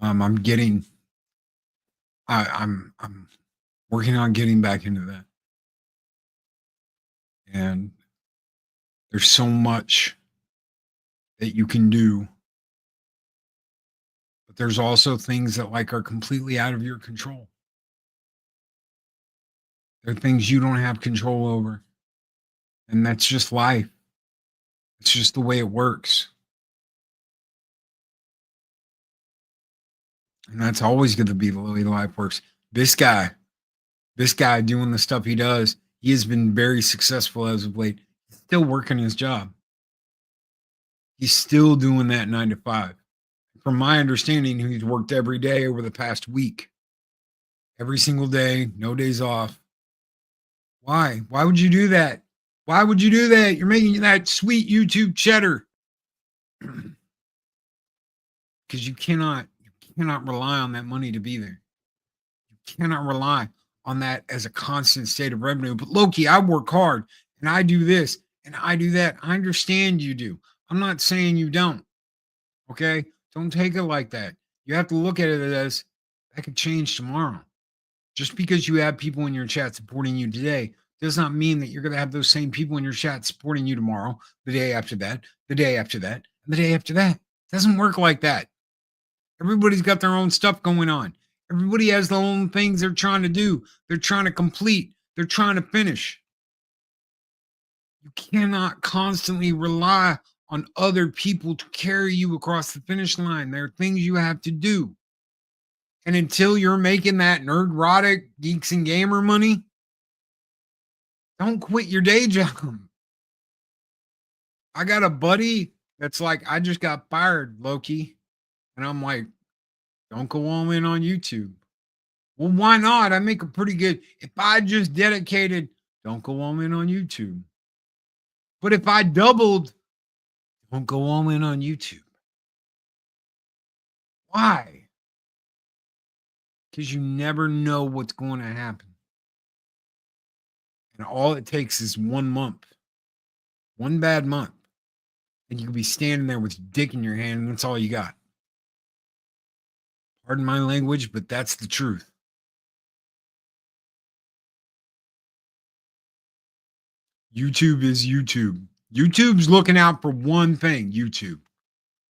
I'm working on getting back into that. And there's so much that you can do. But there's also things that are completely out of your control. There are things you don't have control over. And that's just life. It's just the way it works. And that's always going to be the way life works. This guy doing the stuff he does, he has been very successful as of late. He's still working his job. He's still doing that 9 to 5. From my understanding, he's worked every day over the past week. Every single day, no days off. Why? Why would you do that? Why would you do that? You're making that sweet YouTube cheddar. Because you cannot rely on that money to be there. You cannot rely on that as a constant state of revenue. But Loki, I work hard and I do this and I do that. I understand you do. I'm not saying you don't. Okay? Don't take it like that. You have to look at it as that could change tomorrow. Just because you have people in your chat supporting you today does not mean that you're going to have those same people in your chat supporting you tomorrow, the day after that, the day after that, and the day after that. It doesn't work like that. Everybody's got their own stuff going on. Everybody has their own things they're trying to do. They're trying to complete. They're trying to finish. You cannot constantly rely on other people to carry you across the finish line. There are things you have to do. And until you're making that nerdrotic geeks and gamer money, don't quit your day job. I got a buddy that's like, I just got fired, Loki. And I'm like, don't go all in on YouTube. Well, why not? I make a pretty good, if I just dedicated, don't go all in on YouTube. But if I doubled, don't go all in on YouTube. Why? Because you never know what's going to happen. And all it takes is 1 month, one bad month, and you could be standing there with your dick in your hand, and that's all you got. Pardon my language, but that's the truth. YouTube is YouTube. YouTube's looking out for one thing, YouTube.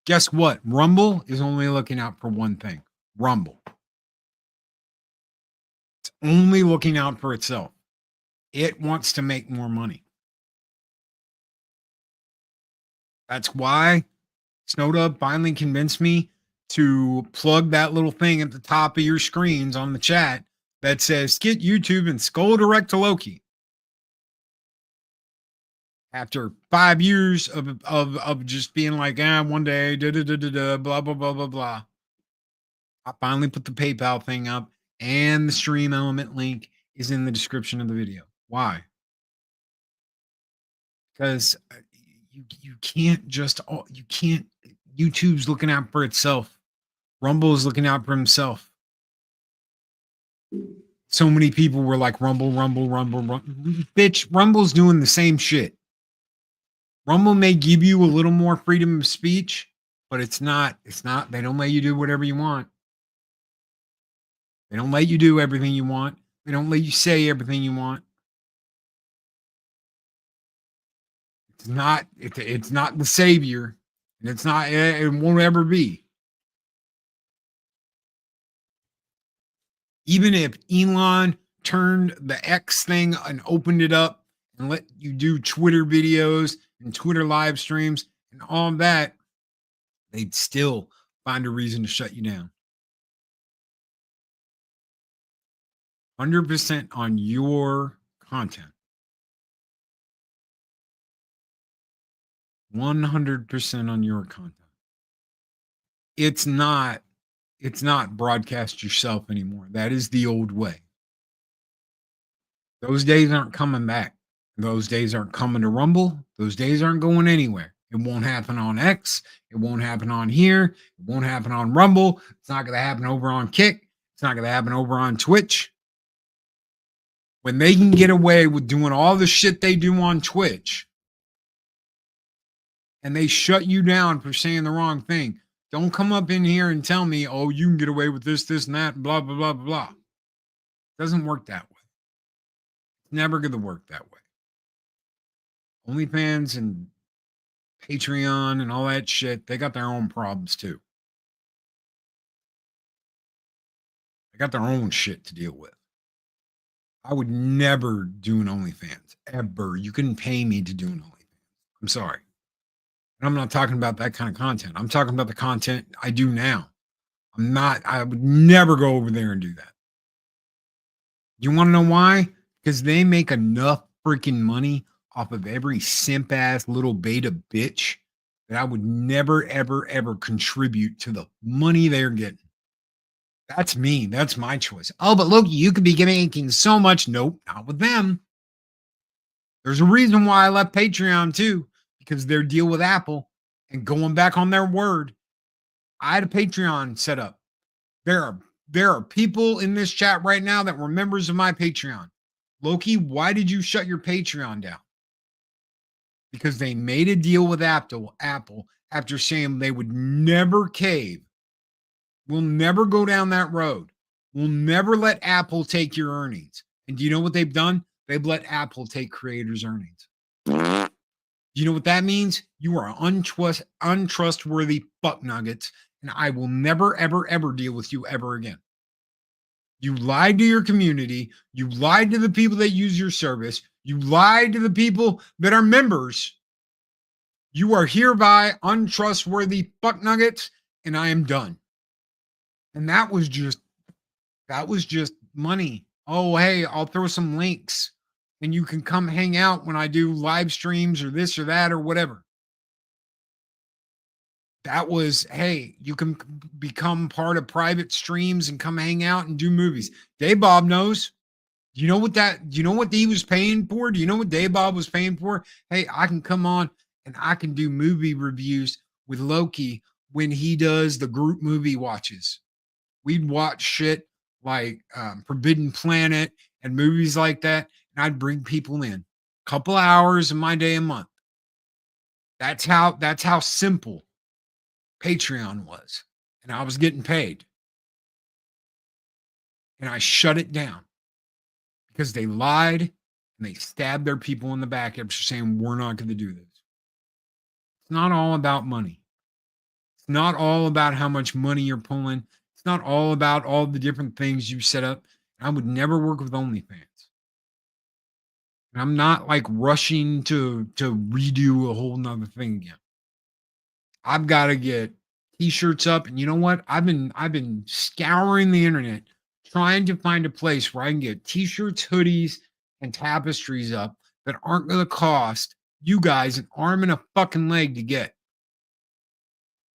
Guess what? Rumble is only looking out for one thing. Rumble. It's only looking out for itself. It wants to make more money. That's why Snowdub finally convinced me to plug that little thing at the top of your screens on the chat that says skip YouTube and scroll direct to Loki. After 5 years of just being like, one day, blah, blah, blah, blah, blah. I finally put the PayPal thing up, and the stream element link is in the description of the video. Why? Because you can't just, YouTube's looking out for itself. Rumble is looking out for himself. So many people were like, Rumble. Bitch, Rumble's doing the same shit. Rumble may give you a little more freedom of speech, but it's not, they don't let you do whatever you want. They don't let you do everything you want. They don't let you say everything you want. It's not the savior, and it won't ever be. Even if Elon turned the X thing and opened it up and let you do Twitter videos and Twitter live streams and all of that, they'd still find a reason to shut you down. 100% on your content. 100% on your content. It's not broadcast yourself anymore. That is the old way. Those days aren't coming back. Those days aren't coming to Rumble. Those days aren't going anywhere. It won't happen on X. It won't happen on here. It won't happen on Rumble. It's not going to happen over on Kick. It's not going to happen over on Twitch. When they can get away with doing all the shit they do on Twitch, and they shut you down for saying the wrong thing, don't come up in here and tell me, oh, you can get away with this, and that, blah, blah, blah, blah. It doesn't work that way. It's never going to work that way. OnlyFans and Patreon and all that shit, they got their own problems too. They got their own shit to deal with. I would never do an OnlyFans, ever. You couldn't pay me to do an OnlyFans. I'm sorry. And I'm not talking about that kind of content. I'm talking about the content I do now. I would never go over there and do that. You want to know why? Because they make enough freaking money off of every simp ass little beta bitch that I would never, ever, ever contribute to the money they're getting. That's me. That's my choice. Oh, but look, you could be making so much. Nope, not with them. There's a reason why I left Patreon too, because their deal with Apple and going back on their word. I had a Patreon set up. There are people in this chat right now that were members of my Patreon. Loki, why did you shut your Patreon down? Because they made a deal with Apple after saying they would never cave. We'll never go down that road. We'll never let Apple take your earnings. And do you know what they've done? They've let Apple take creators' earnings. Do you know what that means? You are untrustworthy fuck nuggets, and I will never, ever, ever deal with you ever again. You lied to your community. You lied to the people that use your service. You lied to the people that are members. You are hereby untrustworthy fuck nuggets, and I am done. And that was just money. Oh, hey, I'll throw some links and you can come hang out when I do live streams or this or that or whatever. That was, hey, you can become part of private streams and come hang out and do movies. Dave Bob knows. Do you know what he was paying for? Do you know what Dave Bob was paying for? Hey, I can come on and I can do movie reviews with Loki when he does the group movie watches. We'd watch shit like Forbidden Planet and movies like that, and I'd bring people in. A couple hours of my day a month. That's how simple Patreon was. And I was getting paid. And I shut it down because they lied and they stab their people in the back after saying, we're not going to do this. It's not all about money. It's not all about how much money you're pulling. It's not all about all the different things you set up. I would never work with OnlyFans. And I'm not like rushing to redo a whole nother thing again. I've got to get t-shirts up. And you know what? I've been scouring the internet trying to find a place where I can get t-shirts, hoodies, and tapestries up that aren't going to cost you guys an arm and a fucking leg to get.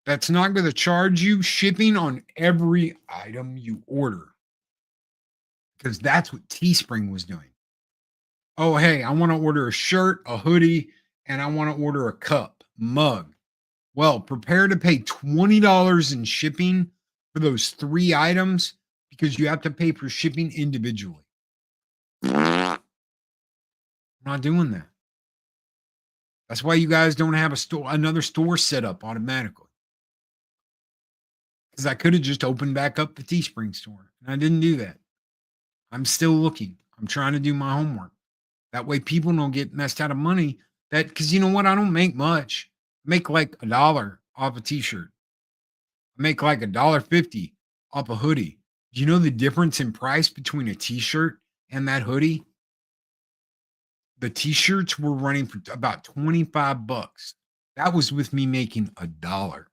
That's not going to charge you shipping on every item you order. Because that's what Teespring was doing. Oh, hey, I want to order a shirt, a hoodie, and I want to order a cup, mug. Well, prepare to pay $20 in shipping for those 3 items because you have to pay for shipping individually. I'm not doing that. That's why you guys don't have another store set up automatically. Because I could have just opened back up the Teespring store. And I didn't do that. I'm still looking. I'm trying to do my homework. That way people don't get messed out of money. Because you know what? I don't make much. I make like $1 off a t-shirt. I make like $1.50 off a hoodie. Do you know the difference in price between a t-shirt and that hoodie? The t-shirts were running for about $25. That was with me making $1.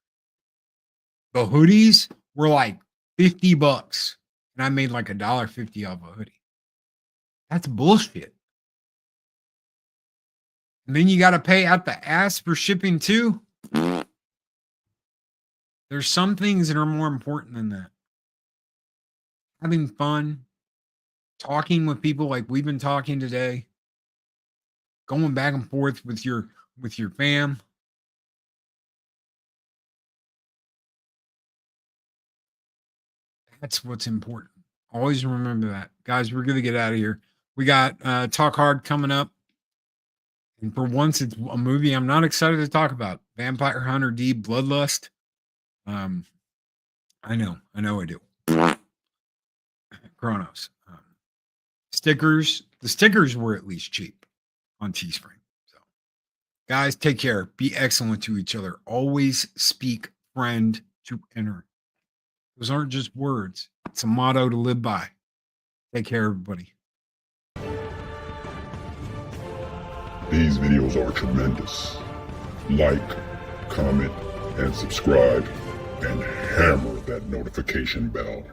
The hoodies were like $50. And I made like $1.50 off a hoodie. That's bullshit. And then you got to pay out the ass for shipping too. There's some things that are more important than that. Having fun, talking with people like we've been talking today, going back and forth with your fam. That's what's important. Always remember that. Guys, we're going to get out of here. We got Talk Hard coming up. And for once, it's a movie I'm not excited to talk about. Vampire Hunter D, Bloodlust. I know I do. Chronos. Stickers. The stickers were at least cheap on Teespring. So, guys, take care. Be excellent to each other. Always speak friend to enter. Those aren't just words. It's a motto to live by. Take care, everybody. These videos are tremendous. Like, comment, and subscribe, and hammer that notification bell.